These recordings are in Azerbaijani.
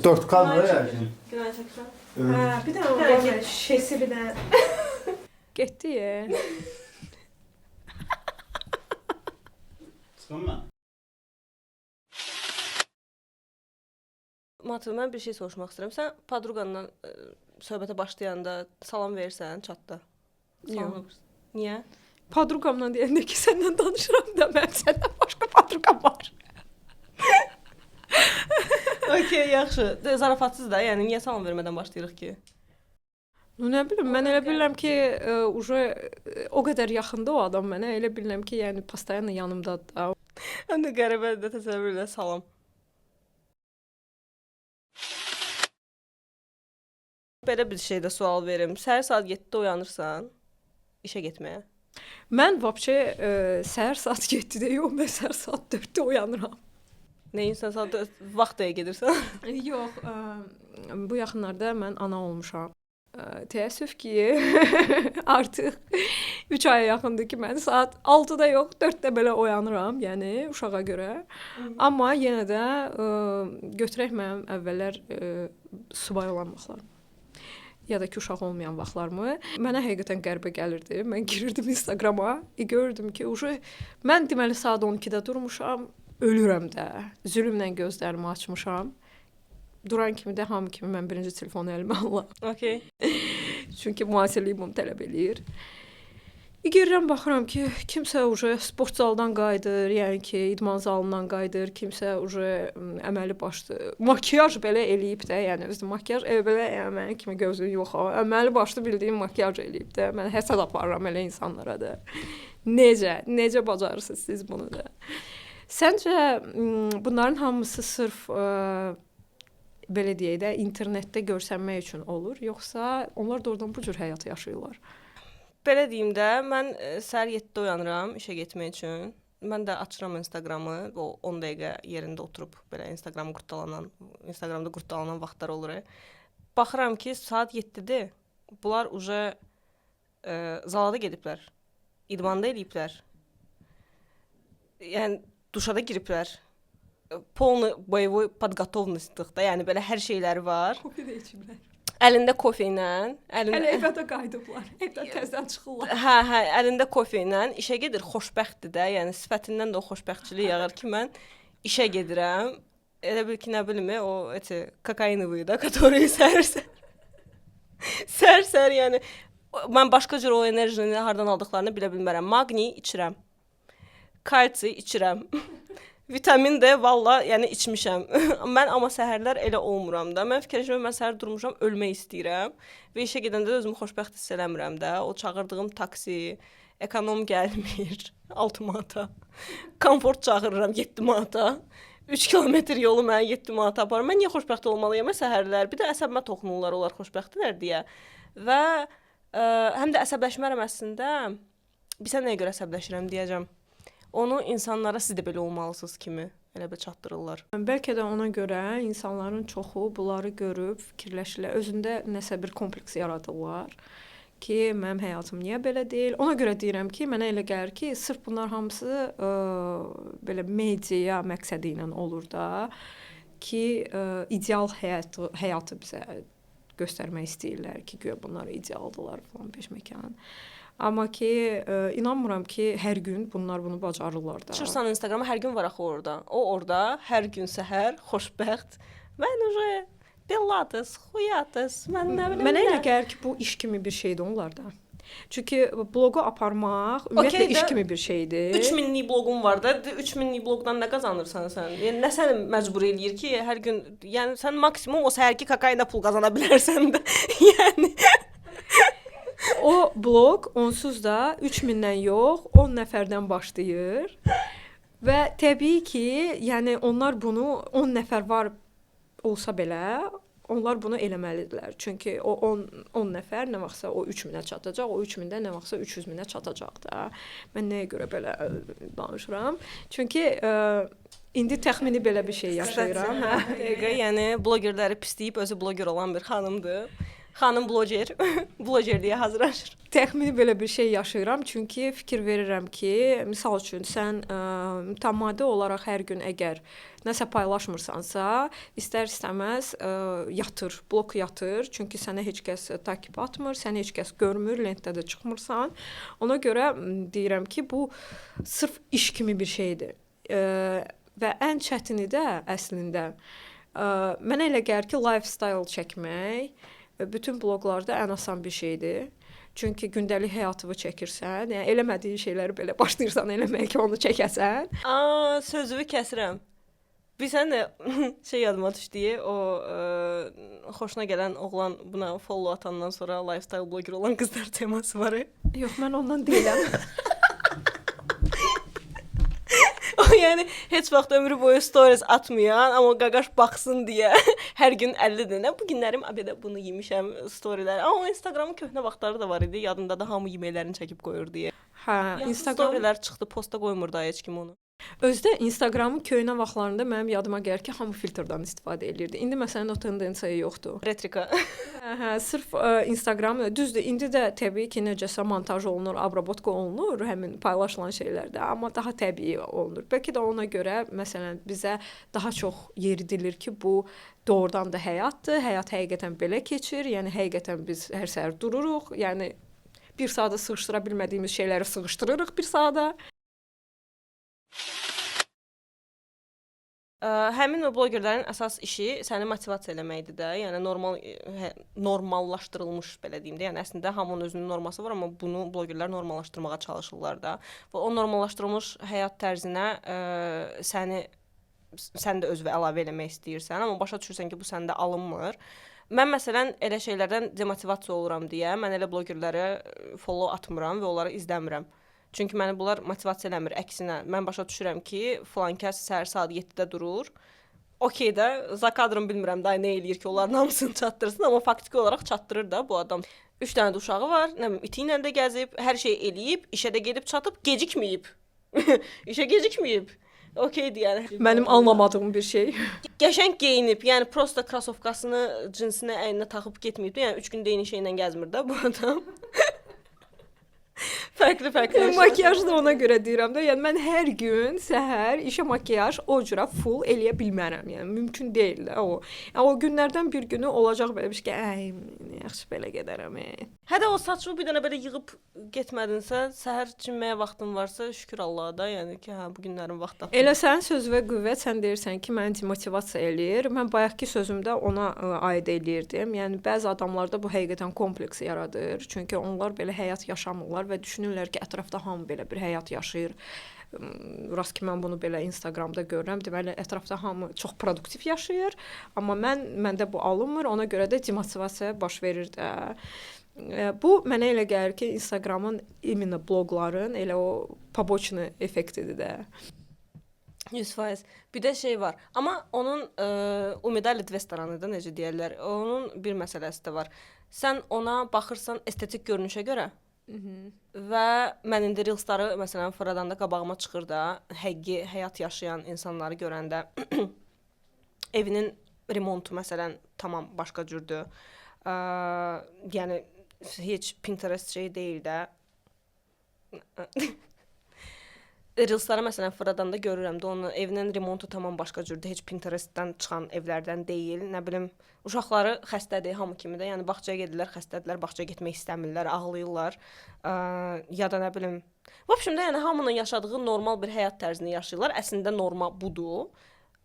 4 kamera yəqin. Günay çəkirəm. Hə, bir dənə var, şişesi bir dənə. Getdi ya. Çıxım mən. Matı, mən bir şey soruşmaq istəyirəm. Sən podruqanla söhbətə başlayanda salam verirsən çatda? Yox. Niyə? Podruqamla deyəndə ki, səndən danışıram da mən səndən başqa podruqam var. Okay, yaxşı. Zarafatsız da, yəni niyə salam vermədən başlayırıq ki? Nə bilim, mən elə bilirəm ki, o qədər yaxında o adam mənə, elə bilirəm ki, yəni postoyanla yanımdadır da. Həm də qəribədir də təsəvvür elə salam. Belə bir şeydə sual verim. Səhər saat 7-də oyanırsan işə getməyə. Mən vəbçə səhər saat 7-də yox, mən səhər saat 4-də oyanıram. Nə insan saat vaxtaya gedirsən? Yox, bu yaxınlarda mən ana olmuşam. Təəssüf ki, artıq 3 aya yaxındır ki, mən saat 6-da yox, 4-də belə oyanıram, yəni uşağa görə. Amma yenə də götürək mənim əvvəllər subay olan vaxtlarım. Ya da ki, uşaq olmayan vaxtlarımı mənə həqiqətən qəribə gəlirdi. Mən girirdim Instagrama, görürdüm ki, mən deməli saat 12-də durmuşam, ölürəm də. Zülmlə gözlərimi açmışam. Duran kimi də hamı kimi mən birinci telefonu əlimə alıram. Okay. Çünki müasirlik bunu tələb eləyir. Girirəm, baxıram ki, kimsə sport zaldan qayıdır, yəni ki, idman zalından qayıdır, kimsə əməli başlı makiyaj belə eləyib də, yəni özü makiyaj belə mənim kimi gözün yox ha. Əməli başlı bildiyim makiyaj eləyib də. Mən həsəd aparıram elə insanlara da. Necə bacarırsınız siz bunu da? Səncə bunların hamısı sırf belə deyək də internetdə görsənmək üçün olur, yoxsa onlar doğrudan bu cür həyat yaşayırlar? Belə deyim də, mən səhər 7-də oyanıram işə getmək üçün. Mən də açıram Instagramı, o 10 dəqiqə yerində oturub belə Instagramda qurtdalanan vaxtlar olur. Baxıram ki, saat 7-dir. Bunlar zalada gediblər. İdmanda eləyiblər. Yəni duşa da giriblər. Polnu boyevoy podgotovnostluqda, yəni belə hər şeyləri var. Kofe də içiblər. Əlində kofe ilə, Hələ evə də qayıdıblar. Evdən təzədən çıxırlar. Hə, əlində kofe ilə işə gedir, xoşbəxtdir də. Yəni sifətindən də o xoşbəxtçilik yağır ki, mən işə gedirəm. Elə bil ki, nə bilim, o kokainovый da, который sər, yəni mən başqa cür o enerjini hardan aldıqlarını bilə bilmərəm. Maqni içirəm. Kalsi içirəm. Vitamin D valla, yəni içmişəm. Mən amma səhərlər elə olmuram da. Mən fikirləşirəm, mən səhər durmuşam, ölmək istəyirəm və işə gedəndə də özümü xoşbəxt hiss eləmirəm də. O çağırdığım taksi, ekonom gəlmir 6 manata. Komfort çağırıram 7 manata. 3 kilometr yolu mənə 7 manata aparır. Mən niyə xoşbəxt olmalıyam səhərlər? Bir də əsəbimə toxunurlar, onlar xoşbəxtdirlər deyə. Və həm də əsəbləşmərəm əslində. Bilsən nəyə görə əsəbləşirəm deyəcəm. Onu insanlara siz də belə olmalısınız kimi elə bir çatdırırlar. Bəlkə də ona görə insanların çoxu bunları görüb fikirləşirlər. Özündə nəsə bir kompleks yaradırlar ki, mənim həyatım niyə belə deyil? Ona görə deyirəm ki, mənə elə gəlir ki, sırf bunlar hamısı belə media məqsədi ilə olur da ki, ideal həyatı bizə göstərmək istəyirlər ki, güya bunlar idealdılar falan peşməkan. Amma ki, inanmıram ki, hər gün bunlar bunu bacarırlar da. Çıxırsan Instagrama, hər gün var axı orada. O orada hər gün səhər xoşbəxt. Mən pilates, xuyates, mən nə bilim. Mənə elə gəlir ki, bu iş kimi bir şeydir onlarda. Çünki bloqu aparmaq ümumiyyətlə iş kimi bir şeydir. 3000-lik bloqum var da, 3000-lik bloqdan nə qazanırsan sən? Yəni nə səni məcbur eləyir ki, hər gün, yəni sən maksimum o səhərki kakaina pul qazana bilərsən də. Yəni o bloq onsuz da 3000-dən yox, 10 nəfərdən başlayır. Və təbii ki, yəni onlar bunu 10 nəfər var olsa belə, onlar bunu eləməlidirlər. Çünki o 10 nəfər nə vaxtsa o 3000-ə çatacaq, o 3000-də nə vaxtsa 300.000-ə çatacaq da. Mən nəyə görə belə danışıram? Çünki indi təxmini belə bir şey yaşayıram. Dəqiqə, yəni blogerləri pisləyib özü bloger olan bir xanımdır. Xanım bloger, blogerliyə hazırlaşır. Təxmini belə bir şey yaşayıram, çünki fikir verirəm ki, misal üçün sən mütəmadi olaraq hər gün əgər nəsə paylaşmırsansa, istər-istəməz yatır, blok yatır, çünki sənə heç kəs takib atmır, səni heç kəs görmür, lentdə də çıxmırsan. Ona görə deyirəm ki, bu sırf iş kimi bir şeydir. Və ən çətini də əslində mənə elə gəlir ki, lifestyle çəkmək bütün bloqlarda ən asan bir şeydir. Çünki gündəlik həyatını çəkirsən, yəni eləmədiyin şeyləri belə başlayırsan eləməyə ki, onu çəkəsən. Sözümü kəsirəm. Bilsən də şey yadıma düşdü, o xoşuna gələn oğlan buna follow atandan sonra lifestyle bloger olan qızlar teması var. Yox, mən ondan deyiləm. O yəni heç vaxt ömrü boyu stories atmayan, amma qaqaş baxsın deyə hər gün 50 dənə bu günlərim abədə bunu yemişəm storylər. Amma Instagramın köhnə vaxtları da var idi. Yadımda da hamı yeməklərini çəkib qoyur deyə. Hə, Instagram storylər çıxdı, posta qoymurdu heç kim onu. Özdə Instagramın köhnə vaxtlarında mənim yadıma gəlir ki, hamı filtrdən istifadə edirdi. İndi məsələn o tendensiya yoxdur. Retrika. Hə, sırf Instagram düzdür. İndi də təbii ki, necəsə montaj olunur, obработка olunur həmin paylaşılan şeylərdə, amma daha təbii olunur. Bəlkə də ona görə məsələn bizə daha çox yeridilir ki, bu doğrudan da həyatdır. Həyat həqiqətən belə keçir. Yəni həqiqətən biz hər səhər dururuq. Yəni bir saata sığışdıra bilmədiyimiz şeyləri sığışdırırıq bir saata. Həmin o blogerlərin əsas işi səni motivasiya eləməkdir də. Yəni normallaşdırılmış belə deyim də. Yəni əslində hamının özünün norması var, amma bunu blogerlər normallaşdırmağa çalışırlar da. Və o normallaşdırılmış həyat tərzinə sən də özünə əlavə eləmək istəyirsən, amma başa düşürsən ki, bu səndə alınmır. Mən məsələn elə şeylərdən demotivasiya oluram deyə mən elə blogerlərə follow atmıram və onları izləmirəm. Çünki məni bunlar motivasiya eləmir. Əksinə, mən başa düşürəm ki, filan kəs səhər saat 7-də durur. Okey də, za kadrım bilmirəm da nə eləyir ki, onların hamısını çatdırsın, amma faktiki olaraq çatdırır da bu adam. 3 dənə də uşağı var, nə bilim, iti ilə də gəzib, hər şey eləyib, işə də gedib çatıb, gecikməyib. İşə gecikməyib. Okeydir yəni. Mənim anlamadığım bir şey. Qəşəng geyinib, yəni prosta krasovkasını, cinsini əyninə taxıb getməyib. Yəni 3 gün də eyni şeylə gəzmir də bu adam. Fərqli. Makiyaj da ona görə deyirəm də. Yəni mən hər gün səhər işə makiyaj o cürə full eləyə bilmərəm. Yəni mümkün deyil də o. Yəni o günlərdən bir günü olacaq belə bir şey ki, ay, yaxşı belə gedərəm. Hə də o saçımı bir dənə belə yığıb getmədinsə, səhər çimməyə vaxtın varsa, şükür Allaha da, yəni ki, hə bu günlərin vaxtı. Elə sənin söz və qüvvət sən deyirsən ki, məni demotivasiya eləyir. Mən bayaqki sözümdə ona aid eləyirdim. Yəni bəzi adamlarda bu həqiqətən kompleks yaradır. Çünki onlar belə həyat yaşamırlar və düşünürlər ki, ətrafda hamı belə bir həyat yaşayır. Rast ki, mən bunu belə Instagramda görürəm. Deməli, ətrafda hamı çox produktiv yaşayır. Amma məndə bu alınmır. Ona görə də demotivasiya baş verir də. Bu mənə elə gəlir ki, Instagramın imенно bloqların elə o побочный effektidir də. 100%. Bir də şey var. Amma onun umidali restoranı da necə deyirlər, onun bir məsələsi də var. Sən ona baxırsan estetik görünüşə görə. Və mən indi reelsları məsələn fıradanda qabağıma çıxır da, həqiqi həyat yaşayan insanları görəndə evinin remontu məsələn tamam başqa cürdür. Yəni heç Pinterest şey deyil də. Reelsları məsələn fıradanda görürəm də, onun evinin remontu tamam başqa cürdür. Heç Pinterestdən çıxan evlərdən deyil. Nə bilim, uşaqları xəstədir hamı kimi də. Yəni bağçaya gedirlər, xəstədirlər, bağçaya getmək istəmirlər, ağlayırlar. Ya da nə bilim. В общем-də yəni hamının yaşadığı normal bir həyat tərzini yaşayırlar. Əslində norma budur.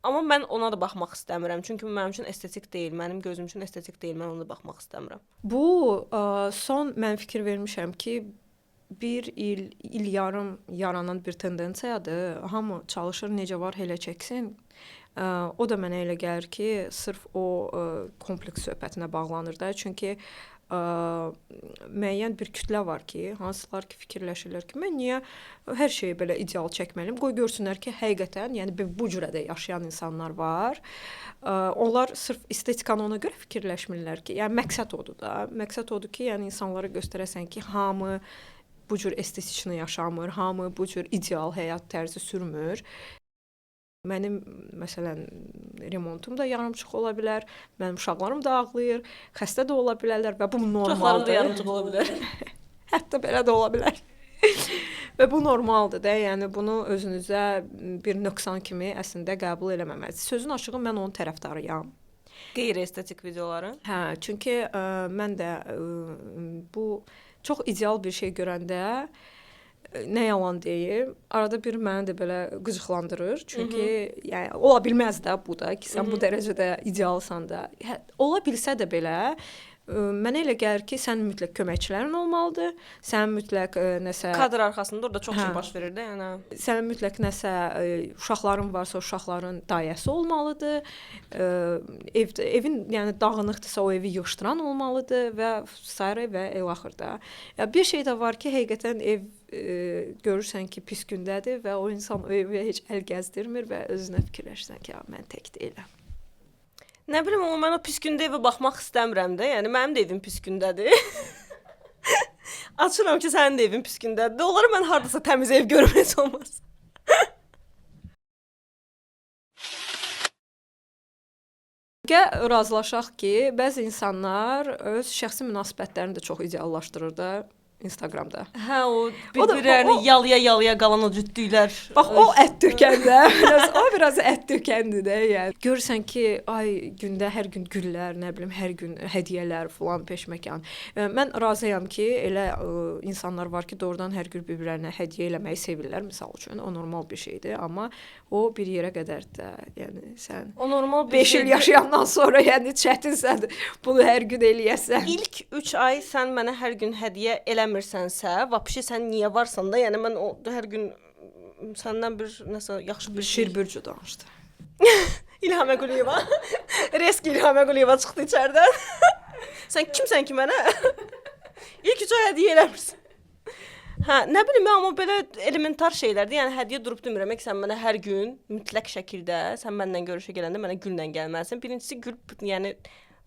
Amma mən ona da baxmaq istəmirəm. Çünki mənim üçün estetik deyil, mənim gözüm üçün estetik deyil. Mən ona baxmaq istəmirəm. Bu son mən fikir vermişəm ki, bir il yarım yaranan bir tendensiyadır. Hamı çalışır necə var elə çəksin. O da mənə elə gəlir ki, sırf o kompleks söhbətinə bağlanır da. Çünki müəyyən bir kütlə var ki, hansılar ki fikirləşirlər ki, mən niyə hər şeyi belə ideal çəkməliyəm? Qoy görsünlər ki, həqiqətən, yəni bu cürə də yaşayan insanlar var. Onlar sırf estetikanı ona görə fikirləşmirlər ki, yəni məqsəd odur da. Məqsəd odur ki, yəni insanlara göstərəsən ki, hamı bu cür estetikini yaşamır, hamı bu cür ideal həyat tərzi sürmür. Mənim məsələn remontum da yarımçıq ola bilər, mənim uşaqlarım da ağlayır, xəstə də ola bilərlər və bu Uşaqların da normaldır. yarımçıq ola bilər. Hətta belə də ola bilər. Və bu normaldır da, yəni bunu özünüzə bir nöqsan kimi əslində qəbul eləməməlisiniz. Sözün açığı mən onun tərəfdarıyam. Qeyri-estetik videoları. Hə, çünki mən də bu çox ideal bir şey görəndə nə yalan deyim, arada bir məni də belə qıcıqlandırır. Çünki yəni ola bilməz də bu da ki, sən bu dərəcədə idealsan da. Ola bilsə də belə mənə elə gəlir ki, sənin mütləq köməkçilərin olmalıdır. Sənin mütləq nəsə Kadr arxasında orada çox şey baş verir də, yəni. sənin mütləq nəsə uşaqların varsa, uşaqların dayəsi olmalıdır. Evin yəni dağınıqdırsa o evi yığışdıran olmalıdır və sairə və el axırda. Ya bir şey də var ki, həqiqətən ev görürsən ki, pis gündədir və o insan o evə heç əl gəzdirmir və özünə fikirləşirsən ki, mən tək deyiləm. Nə bilim, amma mən o pis gündə evə baxmaq istəmirəm də. Yəni mənim də evim pis gündədir. Açıram ki, sənin də evin pis gündədir. Olar mən hardasa təmiz ev görmək olmaz. Razılaşaq ki, bəzi insanlar öz şəxsi münasibətlərini də çox ideallaşdırır da Instagramda. Hə, o bir-birlərini yalaya qalan o cütlüklər. Bax o ət tökəndə, o biraz ət tökəndir də, yəni. Görürsən ki, ay gündə hər gün güllər, nə bilim, hər gün hədiyyələr falan peşməkan. Mən razıyam ki, elə insanlar var ki, doğrudan hər gün bir-birlərinə hədiyyə eləməyi sevirlər, məsəl üçün. O normal bir şeydir, amma o bir yerə qədərdir də. Yəni sən o normal 5 il yaşayandan sonra yəni çətinsən bunu hər gün eləyəsən. İlk 3 ay sən mənə hər gün hədiyyə eləmirsənsə, vəbşi sən niyə varsan da? Yəni mən o hər gün səndən bir nəsə yaxşı bir şir bürcü danışdı. İlham Əquliyeva. Resk İlham Əquliyeva çıxdı içərdən. Sən kimsən ki mənə? İlk 3 ay hədiyyə eləmirsən. Hə, nə bilim, amma belə elementar şeylərdir. Yəni hədiyyə durub demirəm ki, sən mənə hər gün mütləq şəkildə sən məndən görüşə gələndə mənə güllə gəlməlisən. Birincisi gül, yəni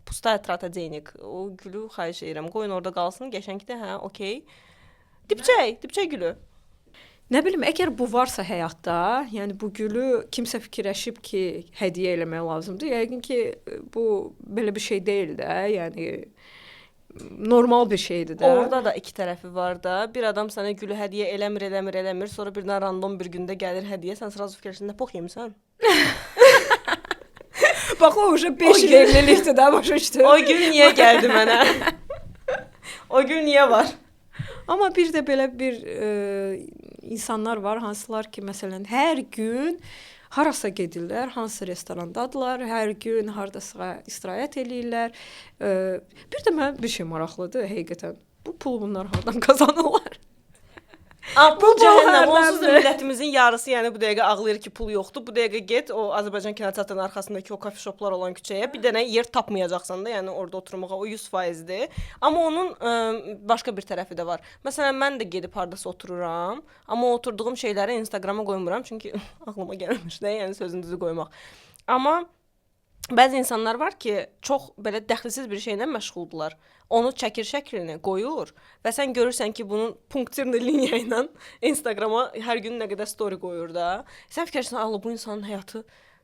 pustaya trata denik. O gülü xahiş edirəm. Qoyun orada qalsın, qəşəngdir, hə, okey. Dibçək gülü. Nə bilim, əgər bu varsa həyatda, yəni bu gülü kimsə fikirləşib ki, hədiyyə eləmək lazımdır. Yəqin ki, bu belə bir şey deyil də, yəni normal bir şeydir də. Orada da iki tərəfi var da. Bir adam sənə gülü hədiyyə eləmir. Sonra birdən random bir gündə gəlir hədiyyə, sən sırası fikirləşirsən, nə pox yemisən? Bax o уже 5 il evlilikdir də, başa düşdün. O gün niyə gəldi mənə? O gün niyə var? Amma bir də belə bir insanlar var, hansılar ki, məsələn, hər gün harasa gedirlər, hansı restorandadılar, hər gün hardasa istirahət eləyirlər. Bir də mənə bir şey maraqlıdır, həqiqətən. Bu pulu bunlar hardan qazanırlar? Bu cəhənnəm, onsuz da millətimizin yarısı yəni bu dəqiqə ağlayır ki, pul yoxdur. Bu dəqiqə get o Azərbaycan kinoteatrının arxasındakı o kafe shoplar olan küçəyə bir dənə yer tapmayacaqsan da, yəni orada oturmağa o 100%-dir. Amma onun başqa bir tərəfi də var. Məsələn, mən də gedib hardasa otururam, amma oturduğum şeyləri Instagrama qoymuram, çünki ağlıma gəlmir də, yəni sözünüzü qoymaq. Amma bəzi insanlar var ki, çox belə dəxilsiz bir şeylə məşğuldurlar. Onu çəkir şəklini qoyur və sən görürsən ki, bunun punktirli liniya ilə Instagrama hər gün nə qədər story qoyur da. Sən fikirləşirsən, Allah, bu insanın həyatı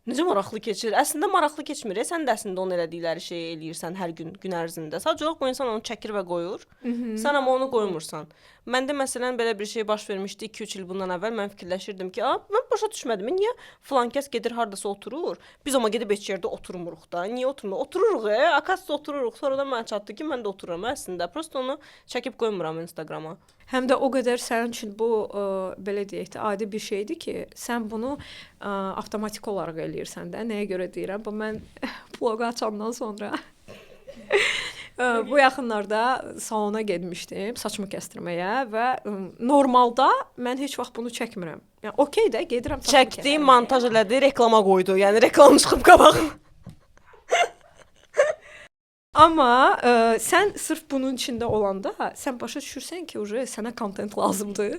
necə maraqlı keçir? Əslində maraqlı keçmir. Sən də əslində onun elədikləri şeyi eləyirsən hər gün ərzində. Sadəcə olaraq bu insan onu çəkir və qoyur. Sən amma onu qoymursan. Məndə məsələn belə bir şey baş vermişdi 2-3 il bundan əvvəl. Mən fikirləşirdim ki, mən başa düşmədim. Niyə filan kəs gedir hardasa oturur? Biz amma gedib heç yerdə oturmuruq da. Niyə oturmuruq? Otururuq, akasiyada otururuq. Sonradan mənə çatdı ki, mən də otururam əslində. Prosta onu çəkib qoymuram Instagrama. Həm də o qədər sənin üçün bu belə deyək də adi bir şeydir ki, sən bunu avtomatik olaraq eləyirsən də. Nəyə görə deyirəm? Bu mən bloqu açandan sonra bu yaxınlarda salona getmişdim saçımı kəstirməyə və normalda mən heç vaxt bunu çəkmirəm. Yəni okey də gedirəm saçımı kəstirməyə. Çəkdi, montaj elədi, reklama qoydu. Yəni reklam çıxıb qabağına. Amma sən sırf bunun içində olanda sən başa düşürsən ki, sənə kontent lazımdır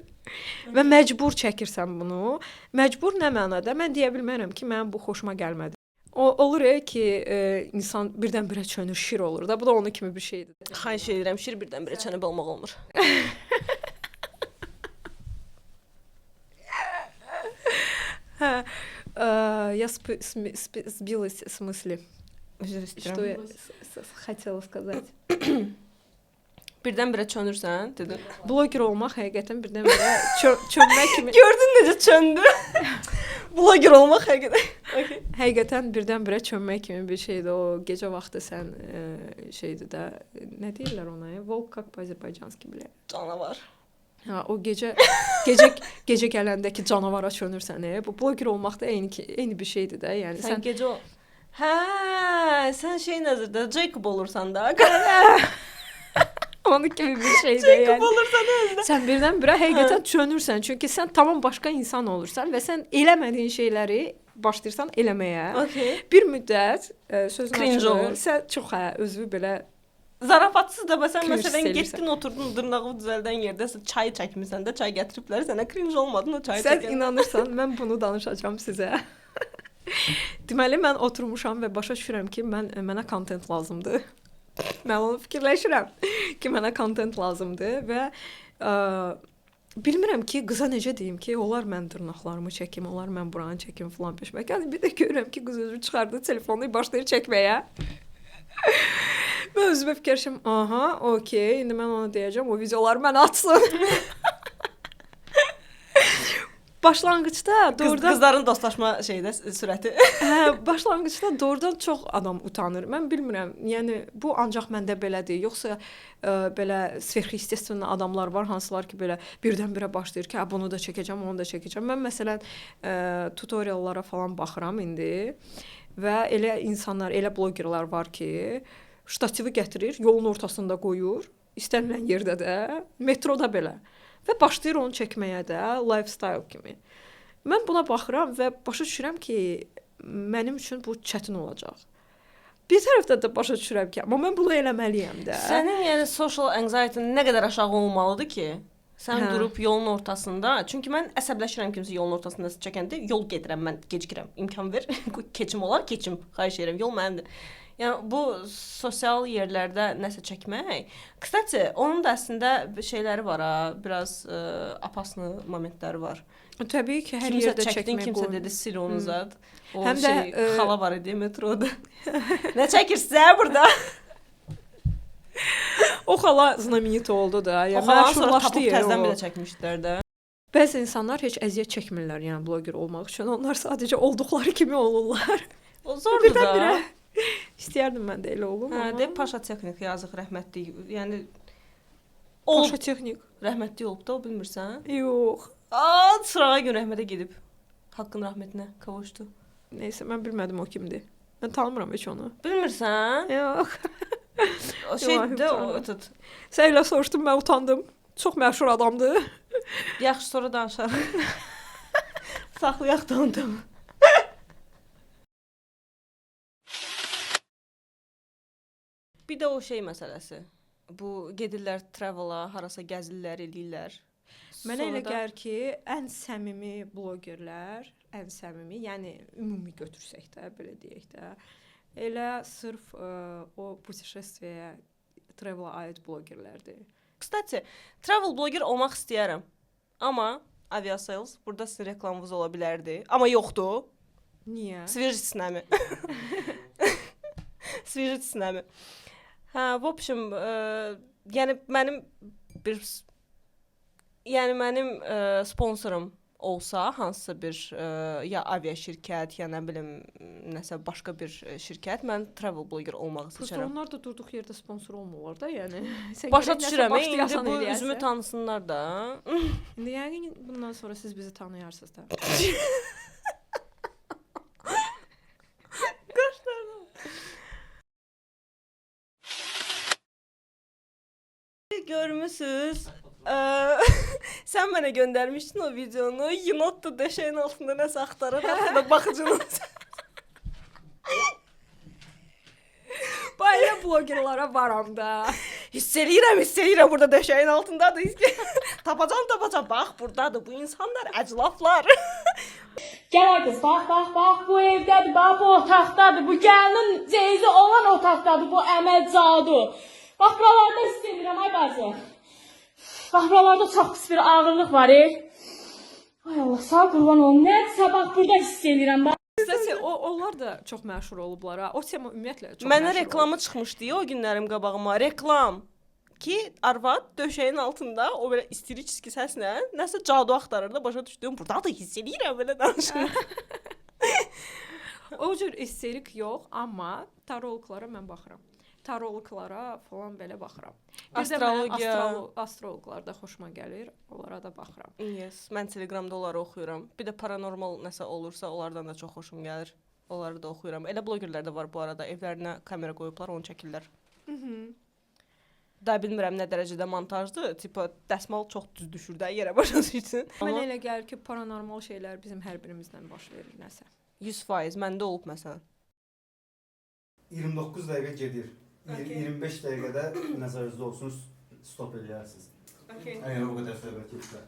və məcbur çəkirsən bunu. Məcbur nə mənada? Mən deyə bilmərəm ki, mənim bu xoşuma gəlmədi. Olur ki, insan birdən-birə çönür, şir olur da. Bu da onun kimi bir şeydir. Xahiş edirəm, şir birdən-birə çənəb olmaq olmur. Hə. Я сбилась с мысли, что я хотела сказать. Birdən-birə çönürsən, dedin. Bloger olmaq həqiqətən birdən-birə çönmək kimi. Gördün necə çöndü? Bloger olmaq həqiqətən. Okay. Həqiqətən birdən-birə çönmək kimi bir şeydir. O gecə vaxtı sən şeydir də, nə deyirlər ona? Volk как по-azərbaycanski bilə. Canavar. Ha, o gecə gələndə ki canavara çönürsən, bu bloger olmaq da eyni bir şeydir də. Yəni Sən gecə o... Hə, sən şey nəzərdə Jacob olursan da. Onun kimi bir şeydir yəni. Jacob olursan özdə. Sən birdən-birə həqiqətən çönürsən. Çünki sən tamam başqa insan olursan və sən eləmədiyin şeyləri başlayırsan eləməyə. Okay. Bir müddət sözün Cringe açığı, olur. sən çox özünü belə Zarafatsız da sən Cringe məsələn hiss getdin oturdun dırnağı düzəldən yerdə çay çəkmisən də çay gətiriblər sənə cringe olmadın o çayı sən çəkən. inanırsan mən bunu danışacağam sizə. Deməli mən oturmuşam və başa düşürəm ki, mənə content lazımdır. Mən onu fikirləşirəm ki, mənə content lazımdır və bilmirəm ki, qıza necə deyim ki, olar mən dırnaqlarımı çəkim, olar mən buranı çəkim filan peşmək. Yəni bir də görürəm ki, qız özü çıxardı telefonu başlayır çəkməyə. Mən özümə fikirləşim, aha, okey, indi mən ona deyəcəm, o videoları mənə atsın. Başlanğıcda doğrudan Qızların dostlaşma şeydə sürəti. başlanğıcda doğrudan çox adam utanır. Mən bilmirəm. Yəni bu ancaq məndə belədir. Yoxsa belə sverxestəstvən adamlar var, hansılar ki, belə birdən-birə başlayır ki, bunu da çəkəcəm, onu da çəkəcəm. Mən məsələn tutoriallara falan baxıram indi və elə insanlar, elə blogerlər var ki, ştativi gətirir, yolun ortasında qoyur, istənilən yerdə də, metroda belə. Və başlayır onu çəkməyə də, lifestyle kimi. Mən buna baxıram və başa düşürəm ki, mənim üçün bu çətin olacaq. Bir tərəfdən də başa düşürəm ki, amma mən bunu eləməliyəm də. Sənin yəni social anxiety nə qədər aşağı olmalıdır ki, sən durub yolun ortasında, çünki mən əsəbləşirəm kimsə yolun ortasında çəkəndə, yol gedirəm, mən gecikirəm, imkan ver, keçim olar, keçim, xahiş edirəm, yol mənimdir. Yəni bu sosial yerlərdə nəsə çəkmək. Kstati, onun da əslində şeyləri var ha, biraz apaslı momentləri var. Təbii ki, hər Kimsə yerdə çəkdin, çəkmək kimsə qoyur. dedi sil onu zad. O Həm də, şey xala var idi metroda. Nə çəkirsə burada? O xala знаменит oldu da. O Yəni xalanı sonra məşhurlaşdı tapıb yəni təzədən o. belə çəkmişdilər də. Bəzi insanlar heç əziyyət çəkmirlər, yəni bloger olmaq üçün. Onlar sadəcə olduqları kimi olurlar. O zordur da. Birdən-birə istəyərdim mən də elə olum. Hə, Amma de Paşa Texnik yazıq rəhmətli. Yəni Paşa Texnik. rəhmətli olub da, o bilmirsən? Yox. Sırağa gün rəhmətə gedib. Haqqın rəhmətinə qavuşdu. Neysə, mən bilmədim o kimdir. Mən tanımıram heç onu. Bilmirsən? Yox. O şeydə o tanımıram. tut. Sən elə soruşdun, mən utandım. Çox məşhur adamdır. Yaxşı sonra danışarıq. Saxlayaq da onu. Bir də o şey məsələsi. Bu gedirlər travel-a, harasa gəzirlər, eləyirlər. Mənə elə Sonra da- gəlir ki, ən səmimi blogerlər, ən səmimi, yəni ümumi götürsək də, belə deyək də, elə sırf o putешествие, travel-a aid blogerlərdir. Kstati, travel bloger olmaq istəyərəm. Amma aviasales burada sizin reklamınız ola bilərdi. Amma yoxdur. Niyə? Свежить с нами. Свежить с nami. Hə, в общем, yəni mənim sponsorum olsa hansısa bir ya avia şirkət, ya nə bilim nəsə başqa bir şirkət, mən travel bloger olmağı Prosta seçərəm. onlar da durduq yerdə sponsor olmurlar da, yəni. Sən Başa gərək nəsə düşürəm, indi başlayasan bu eləyəsən. üzümü tanısınlar da. İndi yəqin bundan sonra siz bizi tanıyarsınız da. Görmüsüz. Sən mənə göndərmişdin o videonu. Yenot da döşəyin altında nəsə axtararaq da baxıcının. Belə blogerlara varam da. Hiss eləyirəm burada döşəyin altındadır. Tapacam. Bax, burdadır bu insanlar, əclaflar. Gəl ay qız, bax, bu evdədir, bax, bu otaqdadır, bu gəlinin ceyizi olan otaqdadır, bu əməl cadu. Bax, buralarda istəyirəm, ay bacı. Bax, buralarda çox pis bir ağırlıq var, Ay Allah, sağ qurban olum. Nədirsə bax burada hiss edirəm. Bax. Səsi onlar da çox məşhur olublar ha. O tema ümumiyyətlə çox Mənə məşhur reklamı çıxmışdı ya o günlərim qabağıma. Reklam ki arvad döşəyin altında o belə isteriçki səslə nəsə cadu axtarır da başa düşdüm. Burada da hiss edirəm belə danışır. O cür isterik yox, amma tarologlara mən baxıram. Tarologlara falan belə baxıram. Astrologiya. Astrologlar da xoşuma gəlir. Onlara da baxıram. Yes, mən Telegramda onları oxuyuram. Bir də paranormal nəsə olursa, onlardan da çox xoşum gəlir. Onları da oxuyuram. Elə blogerlər də var bu arada. Evlərinə kamera qoyublar, onu çəkirlər. Da bilmirəm nə dərəcədə montajdır. Tipa dəsmal çox düz düşür də yerə başa düşsün. Mənə elə gəlir ki, paranormal şeylər bizim hər birimizdən baş verir nəsə. 100% məndə olub məsələn. 29 dəqiqə gedir. 25 dəqiqədə nəzərinizdə olsun, stop eləyərsiniz. Okay. Əgər o qədər söhbət etsə.